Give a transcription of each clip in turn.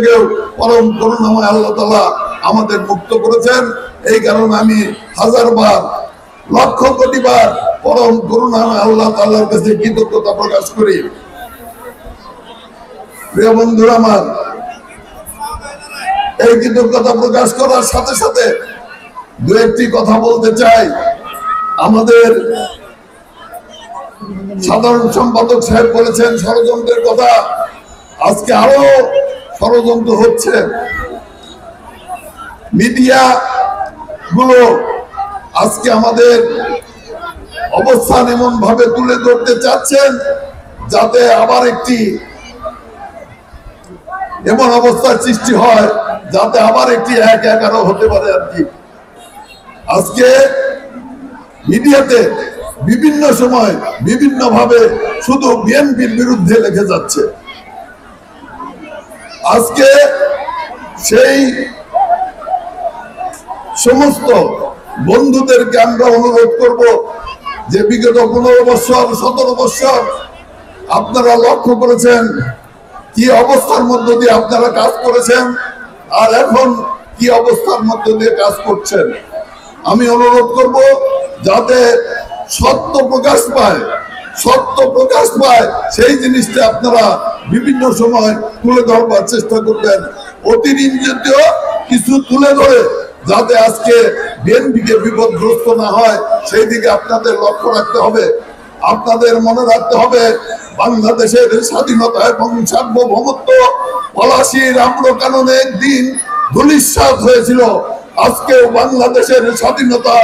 থেকেও পরম করুণাময় আল্লাহ তাআলা আমাদের মুক্ত করেছেন। এই কারণে আমি হাজারবার লক্ষ কোটি বার পরম করুণাময় আল্লাহ তাআলার কাছে কৃতজ্ঞতা প্রকাশ করি। প্রিয় বন্ধুরা আমার, এই কৃতজ্ঞতা প্রকাশ করার সাথে সাথে দু একটি কথা বলতে চাই। আমাদের সাধারণ সম্পাদক সাহেব বলেছেন ষড়যন্ত্রের কথা। আজকে আরো ষড়যন্ত্র হচ্ছে। মিডিয়া গুলো আজকে আমাদের অবস্থান এমন ভাবে তুলে ধরতে চাচ্ছেন যাতে আবার একটি এমন অবস্থার সৃষ্টি হয় যাতে আবার একটি ১-১-১ হতে পারে আর কি। আজকে মিডিয়াতে বিভিন্ন সময় বিভিন্ন ভাবে শুধু বিএনপির বিরুদ্ধে লেখে যাচ্ছে। আজকে সেই সমস্ত বন্ধুদেরকে আমরা অনুরোধ করব যে বিগত ১৫ বছর ১৭ বছর আপনারা লক্ষ্য করেছেন কি অবস্থার মধ্য দিয়ে আপনারা কাজ করেছেন আর এখন কি অবস্থার মধ্য দিয়ে কাজ করছেন। আমি অনুরোধ করব যাতে সত্য প্রকাশ পায়, সত্য প্রকাশ পায় সেই জিনিসটা আপনারা বিভিন্ন সময় তুলে ধরবার চেষ্টা করবেন। অতিরঞ্জিত কিছু তুলে ধরে যাতে আজকে বিএনপিকে বিপদগ্রস্ত না হয় সেই দিকে আপনাদের লক্ষ্য রাখতে হবে। আপনাদের মনে রাখতে হবে বাংলাদেশের স্বাধীনতা এবং সার্বভৌমত্ব পলাশীর আম্রকাননে একদিন ধূলিসাৎ হয়েছিল। আজকেও বাংলাদেশের স্বাধীনতা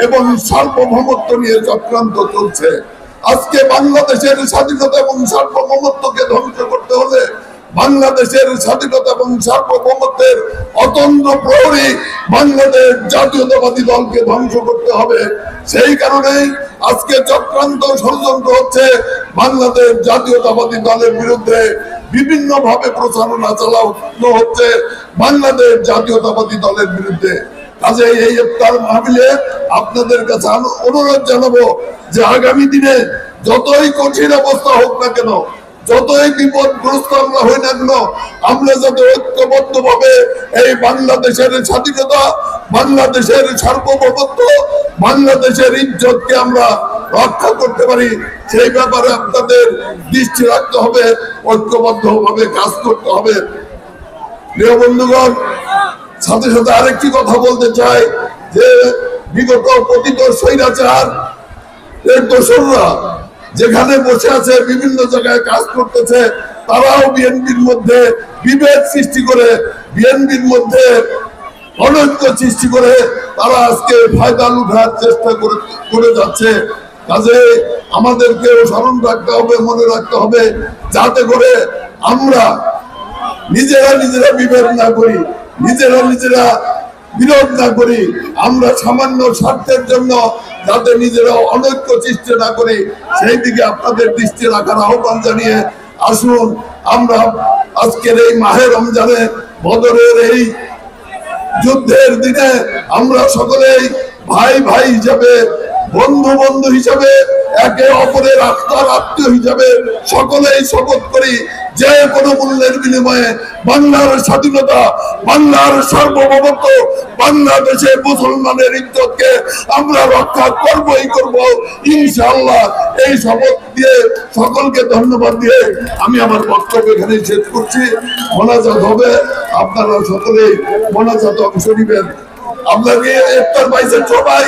এবং সার্বভৌমত্ব নিয়ে চক্রান্ত চলছে। আজকে বাংলাদেশের স্বাধীনতা এবং সার্বভৌমত্বকে ধ্বংস করতে হলে বাংলাদেশের স্বাধীনতা এবং সার্বভৌমত্বের অতন্ত্র প্রহরী বাংলাদেশ জাতীয়তাবাদী দলকে ধ্বংস করতে হবে। সেই কারণেই আজকে চক্রান্ত ষড়যন্ত্র হচ্ছে বাংলাদেশ জাতীয়তাবাদী দলের বিরুদ্ধে। বিভিন্ন ভাবে প্রচারণা চালানো হচ্ছে বাংলাদেশ জাতীয়তাবাদী দলের বিরুদ্ধে। কাজে এই ইফতার মাহফিলে আপনাদের কাছে অনুরোধ জানাবো যে আগামী দিনে যতই কঠিন অবস্থা হোক না কেন, যতই বিপদগ্রস্ত আমরা হই না কেন, আমরা যাতে ঐক্যবদ্ধ ভাবে এই বাংলাদেশের স্বাধীনতা, বাংলাদেশের সার্বভৌমত্ব, বাংলাদেশের ইজ্জতকে আমরা রক্ষা করতে পারি সেই ব্যাপারে আপনাদের দৃষ্টি রাখতে হবে, ঐক্যবদ্ধ ভাবে কাজ করতে হবে। প্রিয় বন্ধুগণ, সাথে সাথে আরেকটি কথা বলতে চাই যে বিগত পতিত স্বৈরাচার এর দোসররা যেখানে বসে আছে বিভিন্ন জায়গায় কাজ করতেছে, তারাও বিএনপির মধ্যে বিভেদ সৃষ্টি করে, বিএনপির মধ্যে অনৈক্য সৃষ্টি করে তারা আজকে ফায়দা লুটার চেষ্টা করে যাচ্ছে। কাজে আমাদেরকেও স্মরণ রাখতে হবে, মনে রাখতে হবে যাতে করে আমরা নিজেরা বিভেদ না করি, নিজেরা বিরোধ না করি। আমরা সামান্য স্বার্থের জন্য যাতে নিজেরা অনৈক্য সৃষ্টি না করি সেই দিকে আপনাদের দৃষ্টি রাখার আহ্বান জানিয়ে আসুন আমরা আজকের এই মাহে রমজানে বদরের এই যুদ্ধের দিনে আমরা সকলেই ভাই ভাই হিসাবে, বন্ধু বন্ধু হিসাবে, একে অপরের আত্মার আত্মীয় হিসাবে সকলেই শপথ করি যে কোনো মূল্যের বিনিময়ে বাংলার স্বাধীনতা, বাংলার সার্বভৌমত্ব, বাংলাদেশের মুসলমানের ইজ্জতকে আমরা রক্ষা করবই করব ইনশাআল্লাহ। এই শপথ দিয়ে সকলকে ধন্যবাদ দিয়ে আমি আমার বক্তব্য এখানে শেষ করছি। মোনাজাত হবে, আপনারা সকলেই মোনাজাতে অংশ নেবেন। আপনাকে ইফতার পাইছেন সবাই?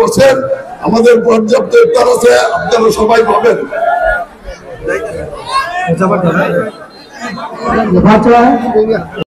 বসেন, আমাদের পর্যাপ্ত ইফতার আছে, আপনারা সবাই পাবেন।